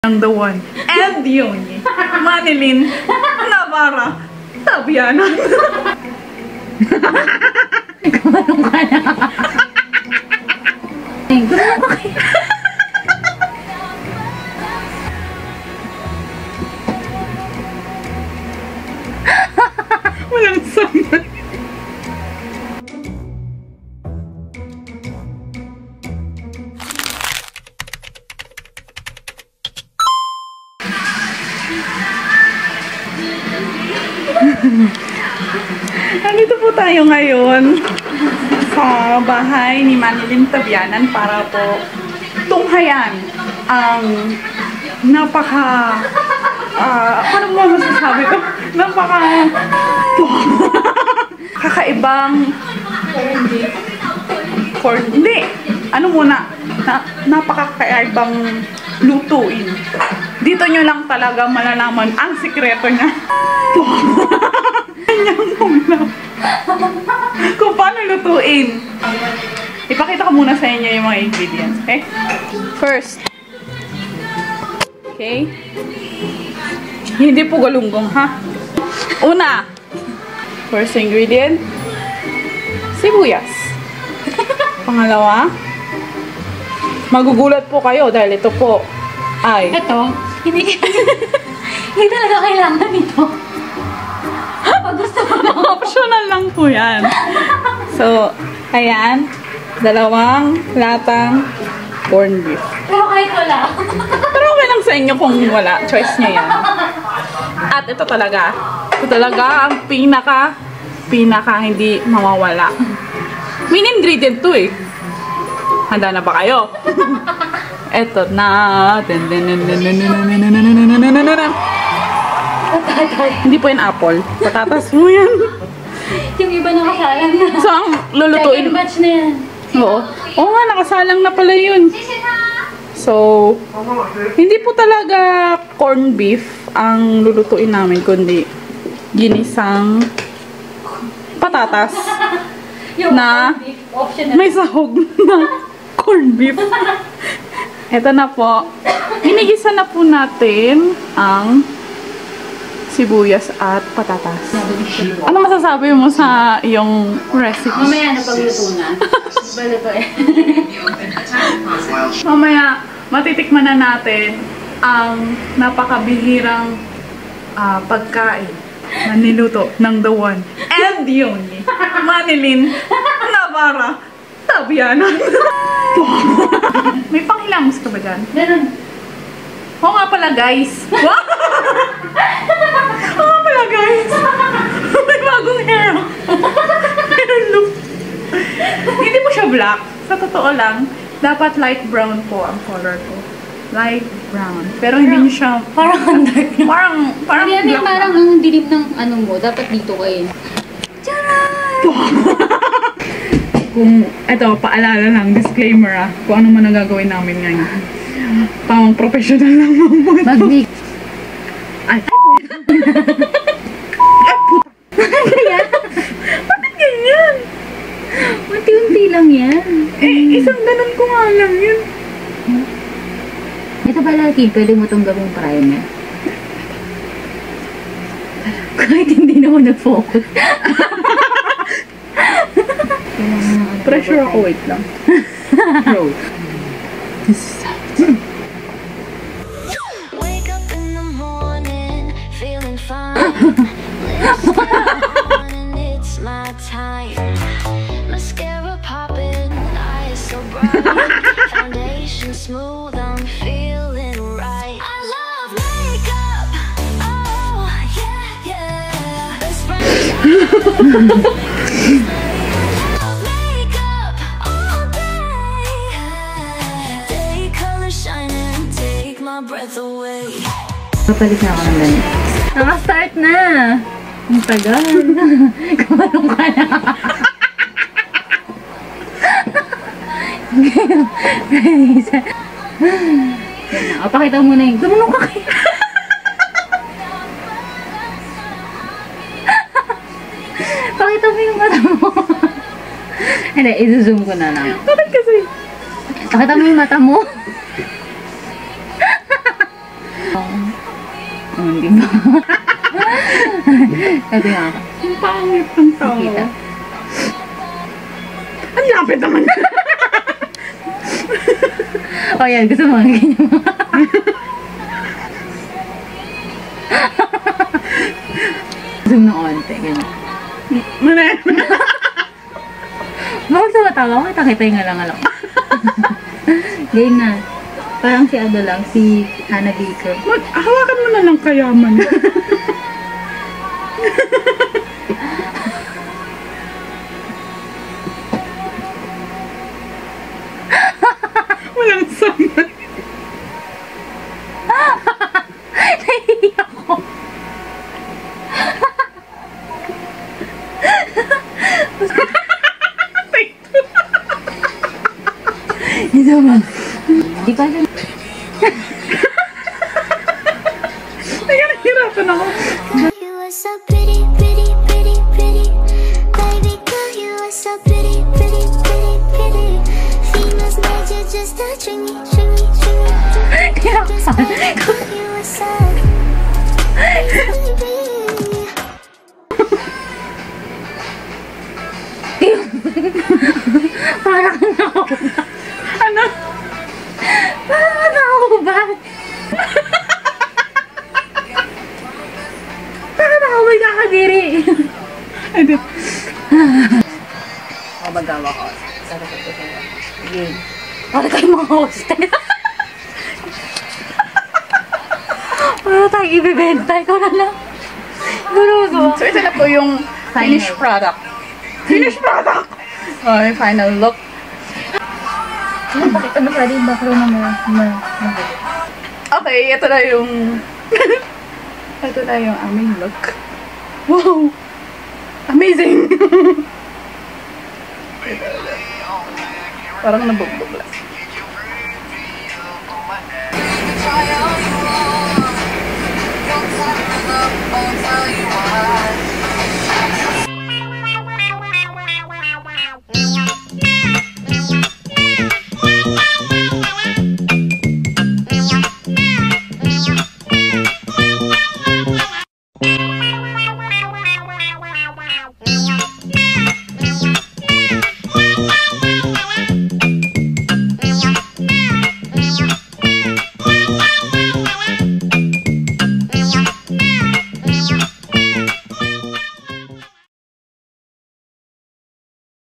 Ng the one and the only Manilyn Navarra Tabianan. Gumanong ka na. Gumanong ka kaya. Walang sama. Nandito po tayo ngayon sa bahay ni Manilyn Tabianan para po tunghayan ang ano mo masasabi ko? Kakaibang hindi. Ano muna? Napakakaibang lutuin. Dito nyo lang talaga malalaman ang sikreto niya. Kung paano lutuin. Ipakita ko muna sa inyo yung mga ingredients, okay? First. Okay? Hindi po galunggong, ha? Una. First ingredient. Sibuyas. Pangalawa. Magugulat po kayo dahil ito po ay... Ito, hindi talaga kailangan ito. Pag gusto mo lang. Optional lang po yan. So, ayan. 2 latang corned beef. Pero kahit wala. Pero okay lang sa inyo kung wala. Choice nyo yan. At ito talaga. Ito talaga ang pinaka hindi mawawala. Main ingredient to eh. Handa na ba kayo? Ito na. Hindi po yung apple. Patatas mo yan. Yung iba nakasalang na. So, ang lulutuin. Second batch na yan. Oo. Oo nga, nakasalang na pala yun. So, hindi po talaga corned beef ang lulutuin namin, kundi ginisang patatas na may sahog na corned beef. Ito na po. Ginigisa na po natin ang sibuyas at patatas. Ano masasabi mo sa iyong recipe? Mamaya na pagluto na. Baluto eh. Mamaya, matitikman na natin ang napakabihirang pagkain na niluto ng the one and the only Manilyn Navarra Tabianan. May panghilamos ka ba dyan? Meron. Oo nga pala, guys. Oo nga pala, guys. May bagong hair. Meron look. Hindi po siya black. Sa totoo lang, dapat light brown po ang color ko. Light brown. Pero hindi niyo siya... Parang ang dark. Parang Hindi, black. parang ang dilim ng ano mo. Dapat dito kayo. Charan! Kung, eto, paalala lang, disclaimer kung ano man ang gagawin namin ngayon. Pamang professional lang mamut. Mag-mix. Ay, Kaya? bakit ganyan? Unti-unti lang yan. Isang ganun ko nga lang yun. Ito pala, Kim, pwede mo itong gawing primer. Kahit hindi na ako nag-focus. Pressure ako, wait lang. Bro. Wake up in the morning, feeling fine. Lips and it's my time. Mascara popping, eyes so bright. Foundation smooth, I'm feeling right. I love makeup. Oh yeah, yeah. Best friends. Breath away. Papalit na ako ng ganit. Naka-start na! Ang tagal. Kumanong ka na. O, pakita mo na yung... Kumanong ka kayo. Pakita mo yung mata mo. Hindi, i-zoom ko na lang. Bakit kasi? Pakita mo yung mata mo. Di ba? Ito nga ako. Ang pangit ng tao. Kita. Ang lapit naman. O yan, gusto mo ganyan mo. Zoom na onte, ganyan. Manay. Bakit sa matawa ko? Kita nga lang alam. Ganyan na. Parang si Ado lang, si Hannah Baker. Hawakan mo na lang kayaman. Walang sama. Nahihiyak ko. Ito ba? Di ba yun? Ay, nahihirapan ako. You are so pretty, pretty, pretty, pretty. Baby girl, you are so pretty, pretty, pretty, pretty. Females made you just a stringy, stringy, stringy. Kaya ako saan? You are so baby. Parang nakaubat. Ano? Parang nakaubat. Parang nakaubat kakadiri. Ay, di. Ako magawa ko. Sabi ko ito sa'yo. Game. Para tayo mga hostess. Para tayo ibibenta. Ikaw na lang. Gurugo. So, ito na po yung finished product. Finished product! Oh, yung final look. Bakit ano pwede yung background na Okay, ito na yung... ito na yung aming look. Wow! Amazing! Parang nabubuglas.